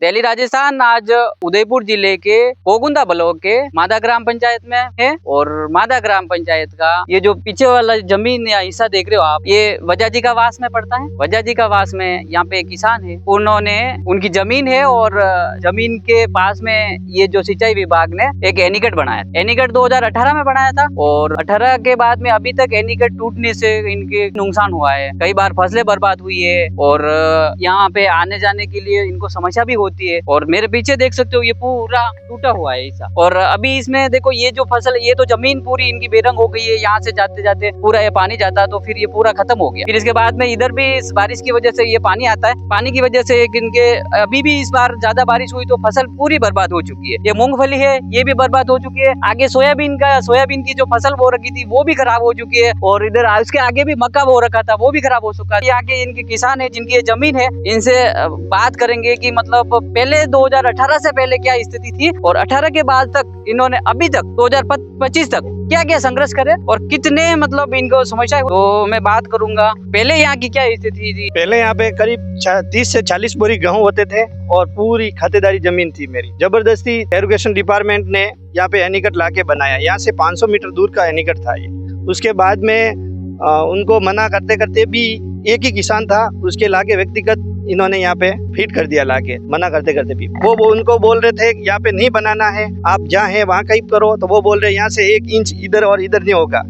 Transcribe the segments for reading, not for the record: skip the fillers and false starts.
दिल्ली राजस्थान आज उदयपुर जिले के कोगुंदा ब्लॉक के मादा ग्राम पंचायत में है। और मादा ग्राम पंचायत का ये जो पीछे वाला जमीन या हिस्सा देख रहे हो आप, ये वजह जी का वास में पड़ता है। वजह जी का वास में यहाँ पे किसान है, उन्होंने उनकी जमीन है और जमीन के पास में ये जो सिंचाई विभाग ने एक एनीकट बनाया। एनीकट 2018 में बनाया था और 18 के बाद में अभी तक एनीकट टूटने से इनके नुकसान हुआ है। कई बार फसलें बर्बाद हुई है और यहाँ पे आने जाने के लिए इनको समस्या भी होती है। और मेरे पीछे देख सकते हो ये पूरा टूटा हुआ है ऐसा। और अभी इसमें देखो ये जो फसल, ये तो जमीन पूरी इनकी बेरंग हो गई है। यहाँ से जाते जाते पूरा ये पानी जाता तो फिर ये पूरा खत्म हो गया। फिर इसके बाद में इधर भी इस बारिश की वजह से ये पानी आता है। पानी की वजह से इनके अभी भी इस बार ज्यादा बारिश हुई तो फसल पूरी बर्बाद हो चुकी है। ये मूंगफली है ये भी बर्बाद हो चुकी है। आगे सोयाबीन की जो फसल बो रखी थी वो भी खराब हो चुकी है। और इधर उसके आगे भी मक्का बो रखा था वो भी खराब हो चुका है। यहाँ के इनके किसान है जिनकी ये जमीन है, इनसे बात करेंगे कि मतलब पहले 2018 से पहले क्या स्थिति थी और 18 के बाद तक इन्होंने अभी तक 2025 तक क्या क्या संघर्ष करे और कितने मतलब इनको समस्या। तो मैं बात करूंगा पहले यहाँ की क्या स्थिति थी। पहले यहाँ पे करीब 30 से 40 बोरी गेहूं होते थे और पूरी खातेदारी जमीन थी मेरी। जबरदस्ती इरिगेशन डिपार्टमेंट ने यहाँ पे एनीकट लाके बनाया। यहाँ से 500 मीटर दूर का एनीकट था ये। उसके बाद में उनको मना करते करते भी एक ही किसान था, उसके लाके व्यक्तिगत इन्होंने यहाँ पे फीड कर दिया लाके, मना करते करते भी। वो उनको बोल रहे थे यहाँ पे नहीं बनाना है, आप जहाँ है वहाँ कहीं करो। तो वो बोल रहे यहाँ से 1 इंच इधर और इधर नहीं होगा।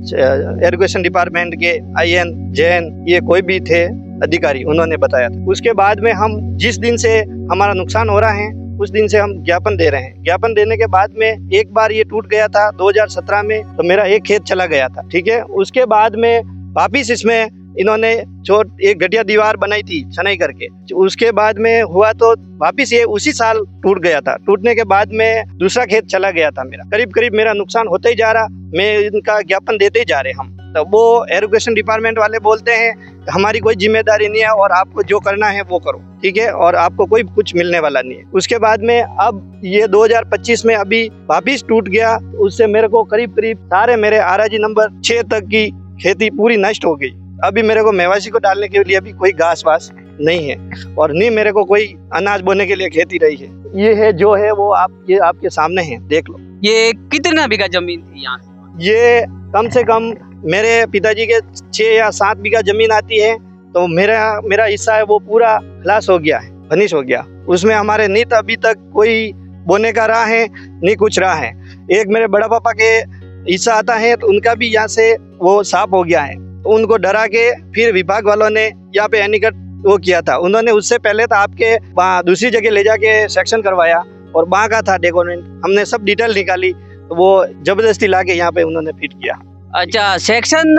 इरिगेशन डिपार्टमेंट के IN जैन ये कोई भी थे अधिकारी, उन्होंने बताया था। उसके बाद में हम जिस दिन से हमारा नुकसान हो रहा है उस दिन से हम ज्ञापन दे रहे हैं। ज्ञापन देने के बाद में एक बार ये टूट गया था 2017 में, तो मेरा एक खेत चला गया था, ठीक है। उसके बाद में वापिस इसमें इन्होंने एक घटिया दीवार बनाई थी छनाई करके। उसके बाद में हुआ तो वापिस ये उसी साल टूट गया था। टूटने के बाद में दूसरा खेत चला गया था मेरा। करीब करीब मेरा नुकसान होते ही जा रहा, मैं इनका ज्ञापन देते ही जा रहे हम। तो वो इरिगेशन डिपार्टमेंट वाले बोलते हैं हमारी कोई जिम्मेदारी नहीं है और आपको जो करना है वो करो, ठीक है, और आपको कोई कुछ मिलने वाला नहीं है। उसके बाद में अब ये 2025 में अभी वापिस टूट गया। उससे मेरे को करीब करीब सारे मेरे आराजी नंबर 6 तक की खेती पूरी नष्ट हो गई। अभी मेरे को मेवासी को डालने के लिए भी कोई घास वास नहीं है और नहीं मेरे को कोई अनाज बोने के लिए खेती रही है। ये है जो है वो ये आपके सामने है, देख लो। ये कितना बीघा जमीन थी यहाँ से? ये कम से कम मेरे पिताजी के 6 या 7 बीघा जमीन आती है। तो मेरा हिस्सा है वो पूरा खलास हो गया है, फनिश हो गया। उसमें हमारे नीत अभी तक कोई बोने का रहा है नहीं कुछ रहा है। एक मेरे बड़ा पापा के हिस्सा आता है तो उनका भी यहाँ से वो साफ हो गया है। उनको डरा के फिर विभाग वालों ने यहाँ पे एनीकट वो किया था। उन्होंने उससे पहले तो आपके दूसरी जगह ले जाके सेक्शन करवाया और वहाँ का था डॉक्यूमेंट, हमने सब डिटेल निकाली तो वो जबरदस्ती लाके यहाँ पे उन्होंने फिट किया। अच्छा, सेक्शन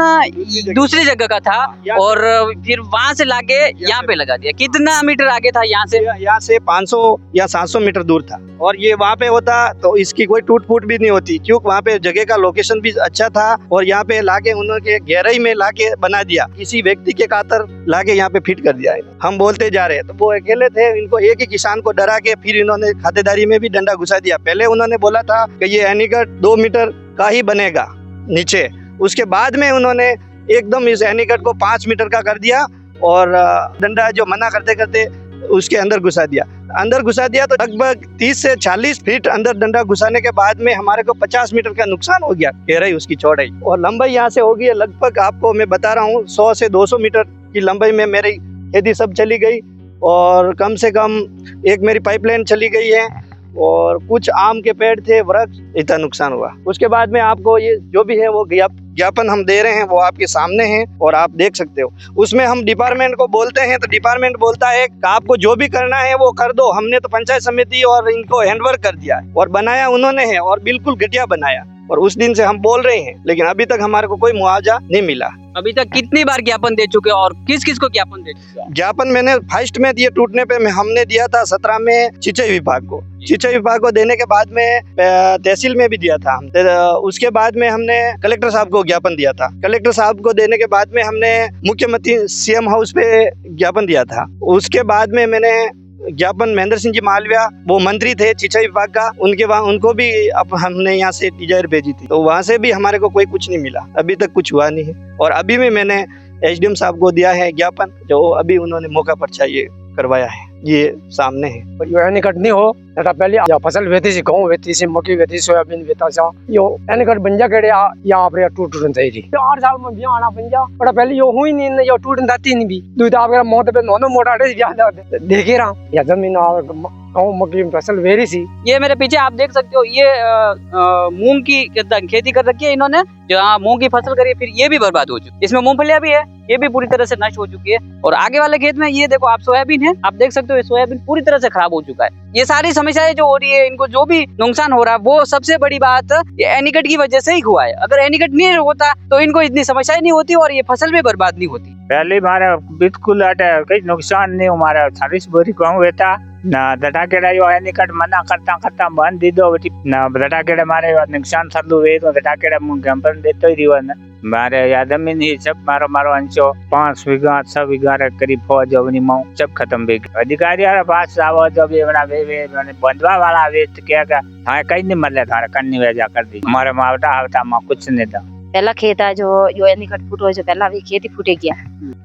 दूसरी जगह का था और फिर वहाँ से लाके यहाँ पे लगा दिया। कितना मीटर आगे था यहाँ से? यहाँ से 500 या 700 मीटर दूर था। और ये वहाँ पे होता तो इसकी कोई टूट फूट भी नहीं होती, क्योंकि वहाँ पे जगह का लोकेशन भी अच्छा था। और यहाँ पे लाके उन्होंने गहराई में लाके बना दिया, किसी व्यक्ति के खातर लाके यहाँ पे फिट कर दिया है। हम बोलते जा रहे हैं तो वो अकेले थे, इनको एक ही किसान को डरा के फिर इन्होंने खातेदारी में भी डंडा घुसा दिया। पहले उन्होंने बोला था कि ये एनीकट 2 मीटर का ही बनेगा नीचे। उसके बाद में उन्होंने एकदम इस एनीकट को 5 मीटर का कर दिया और डंडा जो मना करते करते उसके अंदर घुसा दिया। तो लगभग 30 से 40 फीट अंदर डंडा घुसाने के बाद में हमारे को 50 मीटर का नुकसान हो गया। गहराई उसकी चौड़ाई और लंबाई यहाँ से होगी लगभग, आपको मैं बता रहा हूँ, 100 से 200 मीटर की लंबाई में मेरी खेती सब चली गई। और कम से कम एक मेरी पाइपलाइन चली गई है और कुछ आम के पेड़ थे, वृक्ष, इतना नुकसान हुआ। उसके बाद में आपको ये जो भी है वो ज्ञापन हम दे रहे हैं वो आपके सामने हैं और आप देख सकते हो। उसमें हम डिपार्टमेंट को बोलते हैं तो डिपार्टमेंट बोलता है कि आपको जो भी करना है वो कर दो। हमने तो पंचायत समिति और इनको हैंडवर्क कर दिया है और बनाया उन्होंने है और बिल्कुल घटिया बनाया। और उस दिन से हम बोल रहे हैं लेकिन अभी तक हमारे को कोई मुआवजा नहीं मिला। अभी तक कितनी बार ज्ञापन दे चुके और किस किस को ज्ञापन दे चुके? ज्ञापन मैंने फर्स्ट में दिए टूटने पे हमने दिया था 17 में सिंचाई विभाग को। सिंचाई विभाग को देने के बाद में तहसील में भी दिया था हम। उसके बाद में हमने कलेक्टर साहब को ज्ञापन दिया था। कलेक्टर साहब को देने के बाद में हमने मुख्यमंत्री CM हाउस पे ज्ञापन दिया था। उसके बाद में मैंने ज्ञापन महेंद्र सिंह जी मालविया, वो मंत्री थे सिंचाई विभाग का, उनको भी हमने यहाँ से डिजायर भेजी थी। तो वहाँ से भी हमारे को कोई कुछ नहीं मिला, अभी तक कुछ हुआ नहीं है। और अभी भी मैंने SDM साहब को दिया है ज्ञापन, जो अभी उन्होंने मौका पर चाहिए करवाया है। ये सामने है। यो एनिकट नहीं हो नटा पहले या फसल वेती सी गेहूं वेती सी मक्की वेती सोयाबीन वेता सा यो एनिकट बन जा केड़े या आपरे टूट थई री 8 साल में बिया आना बन जा बड़ा पहले यो हुई नहीं यो टूट दाती नहीं भी दूध आपके मौत पे नोनो मोटा बिया देखे रहा या जमीन गेहूं मक्की फसल वेरी सी। ये मेरे पीछे आप देख सकते हो, ये मूंग की खेती कर रखी है इन्होंने, जहाँ मूंग की फसल करी है, फिर ये भी बर्बाद हो चुकी है। इसमें मूंगफलियां भी है, ये भी पूरी तरह से नष्ट हो चुकी है। और आगे वाले खेत में ये देखो आप सोयाबीन है, आप देख सकते हो सोयाबीन पूरी तरह से खराब हो चुका है। ये सारी समस्याएं जो हो रही है, इनको जो भी नुकसान हो रहा है, वो सबसे बड़ी बात ये एनीकट की वजह से ही हुआ है। अगर एनीकट नहीं होता तो इनको इतनी समस्याएं नहीं होती और ये फसल भी बर्बाद नहीं होती। पहले मारे बिल्कुल कोई नुकसान नहीं हमारा 40 बोरी गेहूं वेता ना दटाकेड़ा यो एनिकट मना करता बंद दीदो बेटी ना दटाकेड़ा मारे नुकसान थल्लू वे तो दटाकेड़ा मुंगे हम पर देतो ही रिवन मारे या जमीन ही सब मारो अंशो 5 बीघा 6 बीघा रे करीब हो जवनी मां सब खत्म बे अधिकारी यार पास आवो जब ये बना वे माने बंधवा वाला वे तो क्या का हां कहीं नहीं मरले थारे कन्नी वेजा कर दी हमारे मावटा मां कुछ नहीं था। पहला खेत है जो यो एनिकट फूटो जो पहला भी खेती फूटे गया,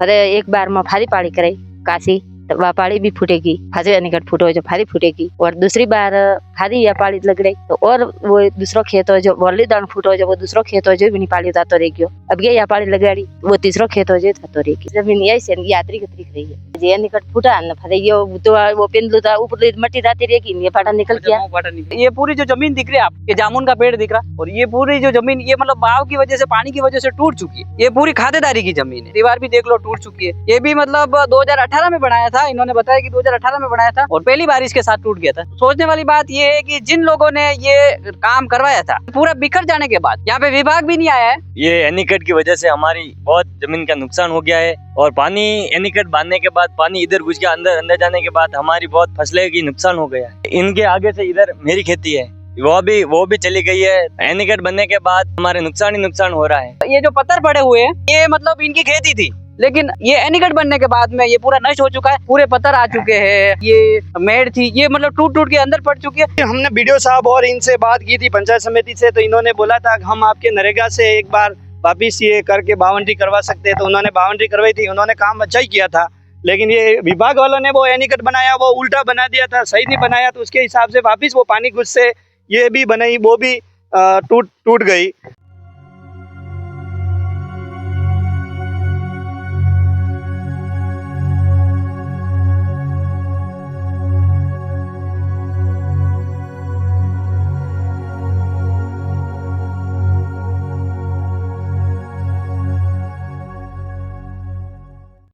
अरे एक बार में फारी पाड़ी करे काशी तो वह पाड़ी भी फूटेगी, फाजी एनिकट फूटो जो फारी फूटेगी। और दूसरी बार फारी या पाड़ी लग रही तो और वो दूसरा खेत हो जो बोली दान फूटो जो वो दूसरा खेत हो जो भी नहीं पाड़ी जातो रह गयो। अब ये या पाड़ी लगाड़ी वो तीसरा खेत हो जो जातो रहेगी। जमीन यही से यात्री कतरी रही है जे एनिकट फूटा न फारे यो तो वो पेंदलू था ऊपर मट्टी जाती रहेगी, ये पाटा निकल गया। ये पूरी जो जमीन दिख रही है आपके जामुन का पेड़ दिख रहा और ये पूरी जो जमीन ये मतलब बाव की वजह से पानी की वजह से टूट चुकी है। ये पूरी खातेदारी की जमीन है, दीवार भी देख लो टूट चुकी है। ये भी मतलब 2018 में बनाया था, इन्होंने बताया कि 2018 में बनाया था और पहली बारिश के साथ टूट गया था। सोचने वाली बात ये है कि जिन लोगों ने ये काम करवाया था पूरा बिखर जाने के बाद यहाँ पे विभाग भी नहीं आया है। ये एनीकट की वजह से हमारी बहुत जमीन का नुकसान हो गया है और पानी एनीकट बांधने के बाद पानी इधर घुस गया, अंदर जाने के बाद हमारी बहुत फसलें की नुकसान हो गया है। इनके आगे से इधर मेरी खेती है वो भी चली गई है। एनीकट बनने के बाद हमारे नुकसान ही नुकसान हो रहा है। ये जो पत्थर पड़े हुए हैं ये मतलब इनकी खेती थी, लेकिन ये एनीकट बनने के बाद में ये पूरा नष्ट हो चुका है, पूरे पत्थर आ चुके हैं। ये मेड़ थी ये मतलब टूट के अंदर पड़ चुकी है। हमने बीडीओ साहब और इनसे बात की थी पंचायत समिति से, तो इन्होंने बोला था कि हम आपके नरेगा से एक बार वापिस ये करके बाउंड्री करवा सकते हैं, तो उन्होंने बाउंड्री करवाई थी। उन्होंने काम अच्छा ही किया था, लेकिन ये विभाग वालों ने वो एनीकट बनाया वो उल्टा बना दिया था, सही नहीं बनाया, तो उसके हिसाब से वापिस वो पानी घुस से ये भी बनाई वो भी टूट गई।